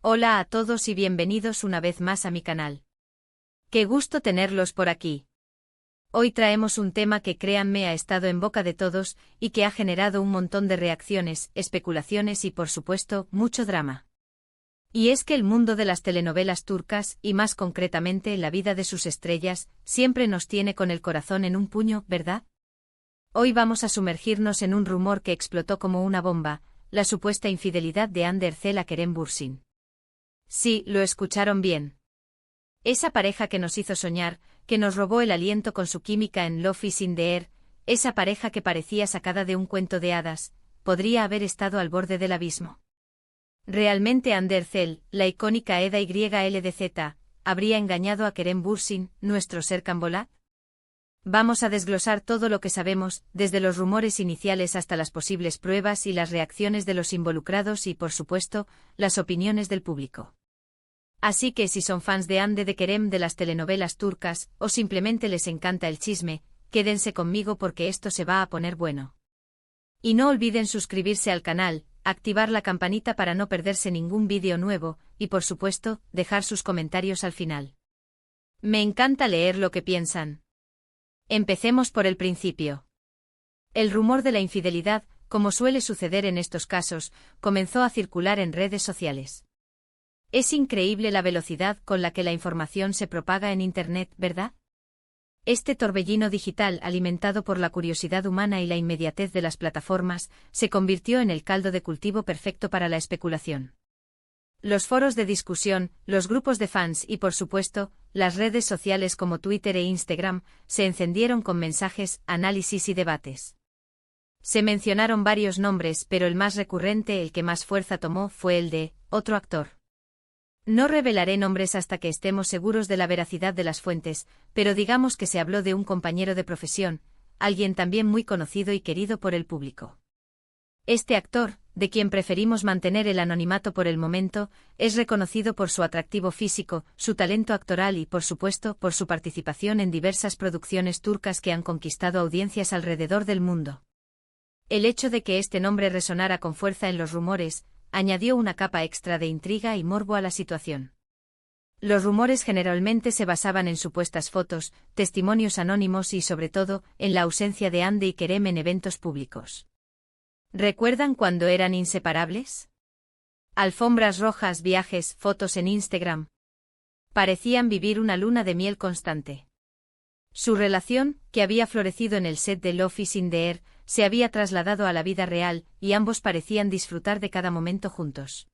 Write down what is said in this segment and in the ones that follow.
Hola a todos y bienvenidos una vez más a mi canal. Qué gusto tenerlos por aquí. Hoy traemos un tema que créanme ha estado en boca de todos y que ha generado un montón de reacciones, especulaciones y por supuesto, mucho drama. Y es que el mundo de las telenovelas turcas, y más concretamente la vida de sus estrellas, siempre nos tiene con el corazón en un puño, ¿verdad? Hoy vamos a sumergirnos en un rumor que explotó como una bomba, la supuesta infidelidad de Hande Erçel a Kerem Bürsin. Sí, lo escucharon bien. Esa pareja que nos hizo soñar, que nos robó el aliento con su química en Love is in the Air, esa pareja que parecía sacada de un cuento de hadas, podría haber estado al borde del abismo. ¿Realmente Hande Erçel, la icónica Eda YLDZ, habría engañado a Kerem Bürsin, nuestro Serkan Bolat? Vamos a desglosar todo lo que sabemos, desde los rumores iniciales hasta las posibles pruebas y las reacciones de los involucrados y, por supuesto, las opiniones del público. Así que si son fans de Hande de Kerem de las telenovelas turcas, o simplemente les encanta el chisme, quédense conmigo porque esto se va a poner bueno. Y no olviden suscribirse al canal, activar la campanita para no perderse ningún vídeo nuevo, y por supuesto, dejar sus comentarios al final. Me encanta leer lo que piensan. Empecemos por el principio. El rumor de la infidelidad, como suele suceder en estos casos, comenzó a circular en redes sociales. Es increíble la velocidad con la que la información se propaga en Internet, ¿verdad? Este torbellino digital, alimentado por la curiosidad humana y la inmediatez de las plataformas, se convirtió en el caldo de cultivo perfecto para la especulación. Los foros de discusión, los grupos de fans y, por supuesto, las redes sociales como Twitter e Instagram, se encendieron con mensajes, análisis y debates. Se mencionaron varios nombres, pero el más recurrente, el que más fuerza tomó, fue el de otro actor. No revelaré nombres hasta que estemos seguros de la veracidad de las fuentes, pero digamos que se habló de un compañero de profesión, alguien también muy conocido y querido por el público. Este actor, de quien preferimos mantener el anonimato por el momento, es reconocido por su atractivo físico, su talento actoral y, por supuesto, por su participación en diversas producciones turcas que han conquistado audiencias alrededor del mundo. El hecho de que este nombre resonara con fuerza en los rumores, añadió una capa extra de intriga y morbo a la situación. Los rumores generalmente se basaban en supuestas fotos, testimonios anónimos y, sobre todo, en la ausencia de Hande y Kerem en eventos públicos. ¿Recuerdan cuando eran inseparables? Alfombras rojas, viajes, fotos en Instagram. Parecían vivir una luna de miel constante. Su relación, que había florecido en el set de Love is in the Air, se había trasladado a la vida real, y ambos parecían disfrutar de cada momento juntos.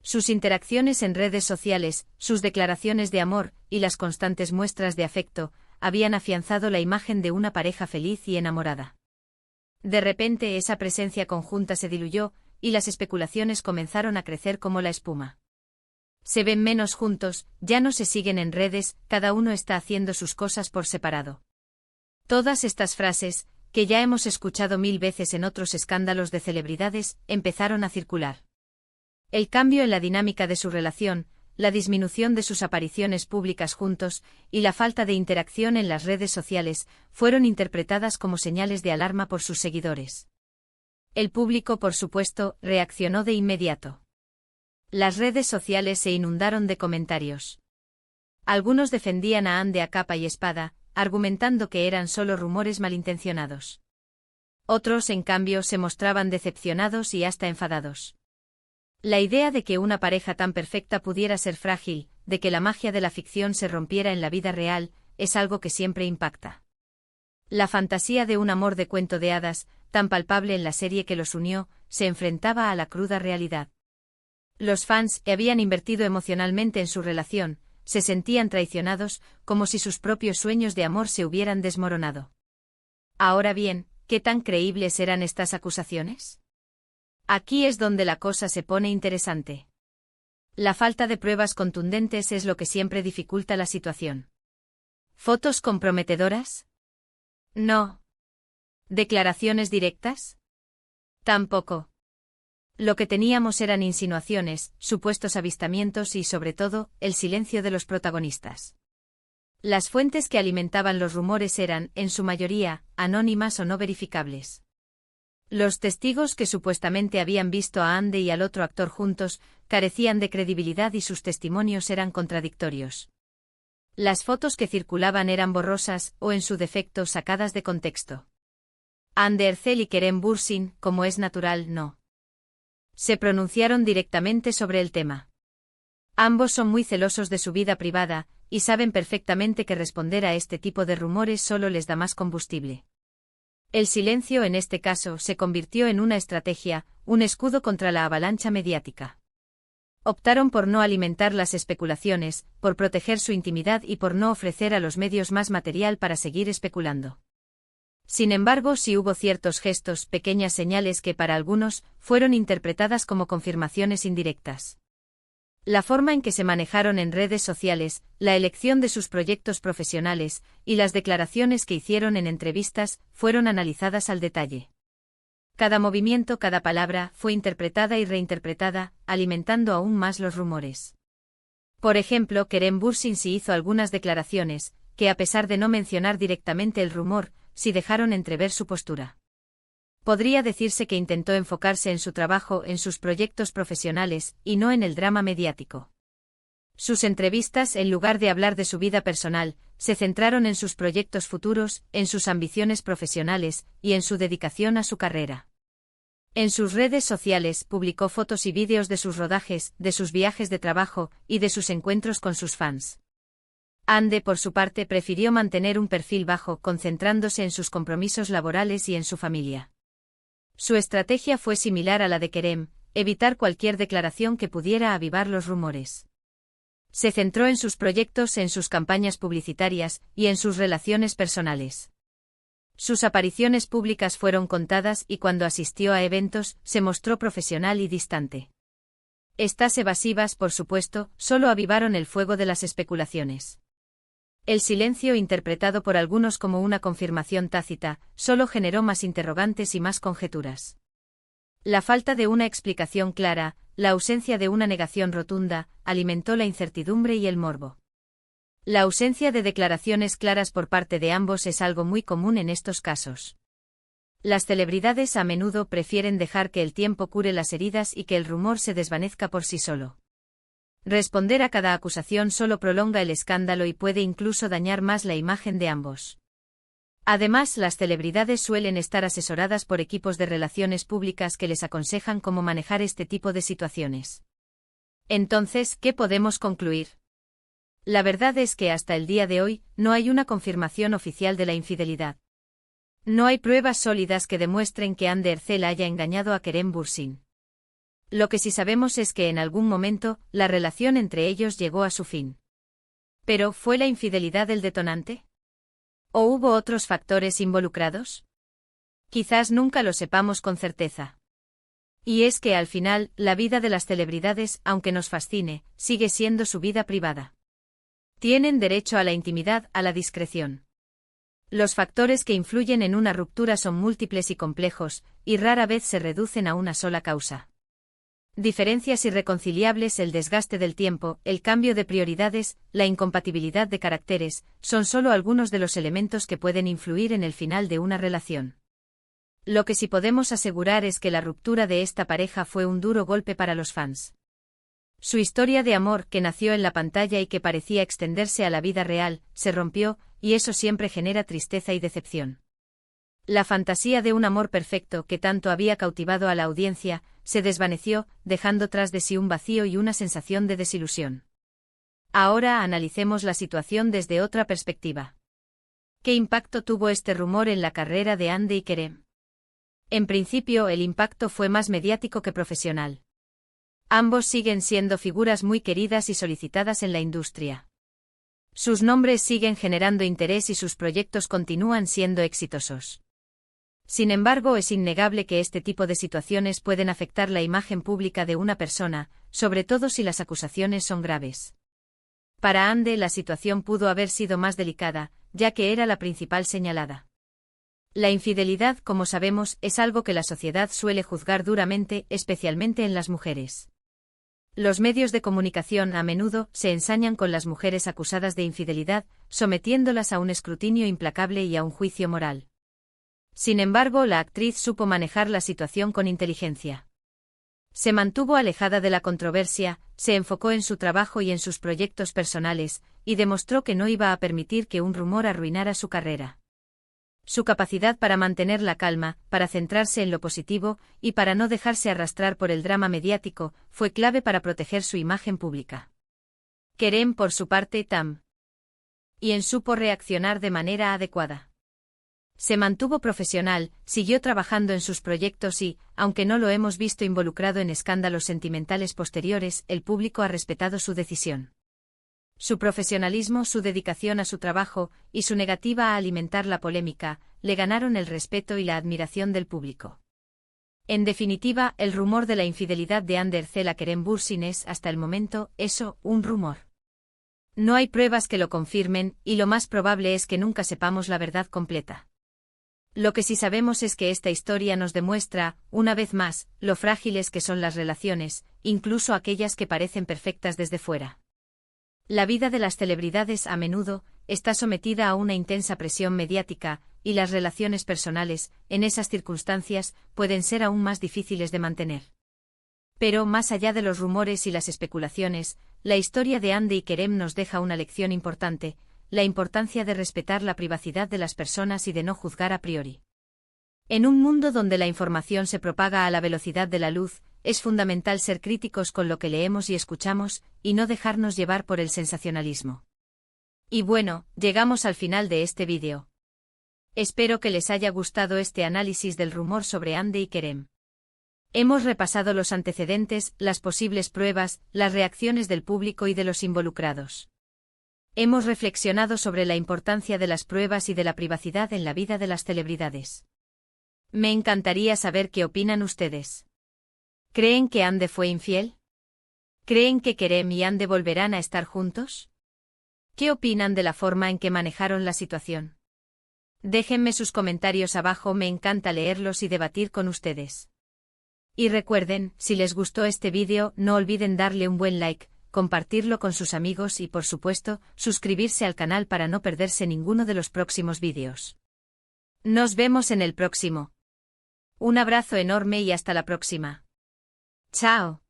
Sus interacciones en redes sociales, sus declaraciones de amor, y las constantes muestras de afecto, habían afianzado la imagen de una pareja feliz y enamorada. De repente esa presencia conjunta se diluyó, y las especulaciones comenzaron a crecer como la espuma. Se ven menos juntos, ya no se siguen en redes, cada uno está haciendo sus cosas por separado. Todas estas frases, que ya hemos escuchado 1000 veces en otros escándalos de celebridades, empezaron a circular. El cambio en la dinámica de su relación, la disminución de sus apariciones públicas juntos, y la falta de interacción en las redes sociales, fueron interpretadas como señales de alarma por sus seguidores. El público, por supuesto, reaccionó de inmediato. Las redes sociales se inundaron de comentarios. Algunos defendían a Hande a capa y espada, argumentando que eran solo rumores malintencionados. Otros, en cambio, se mostraban decepcionados y hasta enfadados. La idea de que una pareja tan perfecta pudiera ser frágil, de que la magia de la ficción se rompiera en la vida real, es algo que siempre impacta. La fantasía de un amor de cuento de hadas, tan palpable en la serie que los unió, se enfrentaba a la cruda realidad. Los fans, que habían invertido emocionalmente en su relación, se sentían traicionados, como si sus propios sueños de amor se hubieran desmoronado. Ahora bien, ¿qué tan creíbles eran estas acusaciones? Aquí es donde la cosa se pone interesante. La falta de pruebas contundentes es lo que siempre dificulta la situación. ¿Fotos comprometedoras? No. ¿Declaraciones directas? Tampoco. Lo que teníamos eran insinuaciones, supuestos avistamientos y, sobre todo, el silencio de los protagonistas. Las fuentes que alimentaban los rumores eran, en su mayoría, anónimas o no verificables. Los testigos que supuestamente habían visto a Hande y al otro actor juntos, carecían de credibilidad y sus testimonios eran contradictorios. Las fotos que circulaban eran borrosas o, en su defecto, sacadas de contexto. Hande Erçel y Kerem Bürsin, como es natural, no se pronunciaron directamente sobre el tema. Ambos son muy celosos de su vida privada, y saben perfectamente que responder a este tipo de rumores solo les da más combustible. El silencio en este caso se convirtió en una estrategia, un escudo contra la avalancha mediática. Optaron por no alimentar las especulaciones, por proteger su intimidad y por no ofrecer a los medios más material para seguir especulando. Sin embargo, sí hubo ciertos gestos, pequeñas señales que para algunos fueron interpretadas como confirmaciones indirectas. La forma en que se manejaron en redes sociales, la elección de sus proyectos profesionales y las declaraciones que hicieron en entrevistas fueron analizadas al detalle. Cada movimiento, cada palabra, fue interpretada y reinterpretada, alimentando aún más los rumores. Por ejemplo, Kerem Bürsin sí hizo algunas declaraciones, que a pesar de no mencionar directamente el rumor, sí dejaron entrever su postura. Podría decirse que intentó enfocarse en su trabajo, en sus proyectos profesionales, y no en el drama mediático. Sus entrevistas, en lugar de hablar de su vida personal, se centraron en sus proyectos futuros, en sus ambiciones profesionales, y en su dedicación a su carrera. En sus redes sociales publicó fotos y vídeos de sus rodajes, de sus viajes de trabajo, y de sus encuentros con sus fans. Hande, por su parte, prefirió mantener un perfil bajo, concentrándose en sus compromisos laborales y en su familia. Su estrategia fue similar a la de Kerem, evitar cualquier declaración que pudiera avivar los rumores. Se centró en sus proyectos, en sus campañas publicitarias y en sus relaciones personales. Sus apariciones públicas fueron contadas y cuando asistió a eventos, se mostró profesional y distante. Estas evasivas, por supuesto, solo avivaron el fuego de las especulaciones. El silencio, interpretado por algunos como una confirmación tácita, solo generó más interrogantes y más conjeturas. La falta de una explicación clara, la ausencia de una negación rotunda, alimentó la incertidumbre y el morbo. La ausencia de declaraciones claras por parte de ambos es algo muy común en estos casos. Las celebridades a menudo prefieren dejar que el tiempo cure las heridas y que el rumor se desvanezca por sí solo. Responder a cada acusación solo prolonga el escándalo y puede incluso dañar más la imagen de ambos. Además, las celebridades suelen estar asesoradas por equipos de relaciones públicas que les aconsejan cómo manejar este tipo de situaciones. Entonces, ¿qué podemos concluir? La verdad es que hasta el día de hoy, no hay una confirmación oficial de la infidelidad. No hay pruebas sólidas que demuestren que Hande Erçel haya engañado a Kerem Bürsin. Lo que sí sabemos es que en algún momento, la relación entre ellos llegó a su fin. ¿Pero fue la infidelidad el detonante? ¿O hubo otros factores involucrados? Quizás nunca lo sepamos con certeza. Y es que al final, la vida de las celebridades, aunque nos fascine, sigue siendo su vida privada. Tienen derecho a la intimidad, a la discreción. Los factores que influyen en una ruptura son múltiples y complejos, y rara vez se reducen a una sola causa. Diferencias irreconciliables, el desgaste del tiempo, el cambio de prioridades, la incompatibilidad de caracteres, son solo algunos de los elementos que pueden influir en el final de una relación. Lo que sí podemos asegurar es que la ruptura de esta pareja fue un duro golpe para los fans. Su historia de amor, que nació en la pantalla y que parecía extenderse a la vida real, se rompió, y eso siempre genera tristeza y decepción. La fantasía de un amor perfecto que tanto había cautivado a la audiencia, se desvaneció, dejando tras de sí un vacío y una sensación de desilusión. Ahora analicemos la situación desde otra perspectiva. ¿Qué impacto tuvo este rumor en la carrera de Hande y Kerem? En principio, el impacto fue más mediático que profesional. Ambos siguen siendo figuras muy queridas y solicitadas en la industria. Sus nombres siguen generando interés y sus proyectos continúan siendo exitosos. Sin embargo, es innegable que este tipo de situaciones pueden afectar la imagen pública de una persona, sobre todo si las acusaciones son graves. Para Hande, la situación pudo haber sido más delicada, ya que era la principal señalada. La infidelidad, como sabemos, es algo que la sociedad suele juzgar duramente, especialmente en las mujeres. Los medios de comunicación a menudo se ensañan con las mujeres acusadas de infidelidad, sometiéndolas a un escrutinio implacable y a un juicio moral. Sin embargo, la actriz supo manejar la situación con inteligencia. Se mantuvo alejada de la controversia, se enfocó en su trabajo y en sus proyectos personales, y demostró que no iba a permitir que un rumor arruinara su carrera. Su capacidad para mantener la calma, para centrarse en lo positivo, y para no dejarse arrastrar por el drama mediático, fue clave para proteger su imagen pública. Kerem, por su parte, también supo reaccionar de manera adecuada. Se mantuvo profesional, siguió trabajando en sus proyectos y, aunque no lo hemos visto involucrado en escándalos sentimentales posteriores, el público ha respetado su decisión. Su profesionalismo, su dedicación a su trabajo, y su negativa a alimentar la polémica, le ganaron el respeto y la admiración del público. En definitiva, el rumor de la infidelidad de Hande Erçel a Kerem Bürsin es, hasta el momento, eso, un rumor. No hay pruebas que lo confirmen, y lo más probable es que nunca sepamos la verdad completa. Lo que sí sabemos es que esta historia nos demuestra, una vez más, lo frágiles que son las relaciones, incluso aquellas que parecen perfectas desde fuera. La vida de las celebridades a menudo está sometida a una intensa presión mediática, y las relaciones personales, en esas circunstancias, pueden ser aún más difíciles de mantener. Pero, más allá de los rumores y las especulaciones, la historia de Hande y Kerem nos deja una lección importante: la importancia de respetar la privacidad de las personas y de no juzgar a priori. En un mundo donde la información se propaga a la velocidad de la luz, es fundamental ser críticos con lo que leemos y escuchamos, y no dejarnos llevar por el sensacionalismo. Y bueno, llegamos al final de este vídeo. Espero que les haya gustado este análisis del rumor sobre Hande y Kerem. Hemos repasado los antecedentes, las posibles pruebas, las reacciones del público y de los involucrados. Hemos reflexionado sobre la importancia de las pruebas y de la privacidad en la vida de las celebridades. Me encantaría saber qué opinan ustedes. ¿Creen que Hande fue infiel? ¿Creen que Kerem y Hande volverán a estar juntos? ¿Qué opinan de la forma en que manejaron la situación? Déjenme sus comentarios abajo, me encanta leerlos y debatir con ustedes. Y recuerden, si les gustó este vídeo, no olviden darle un buen like, compartirlo con sus amigos y, por supuesto, suscribirse al canal para no perderse ninguno de los próximos vídeos. Nos vemos en el próximo. Un abrazo enorme y hasta la próxima. Chao.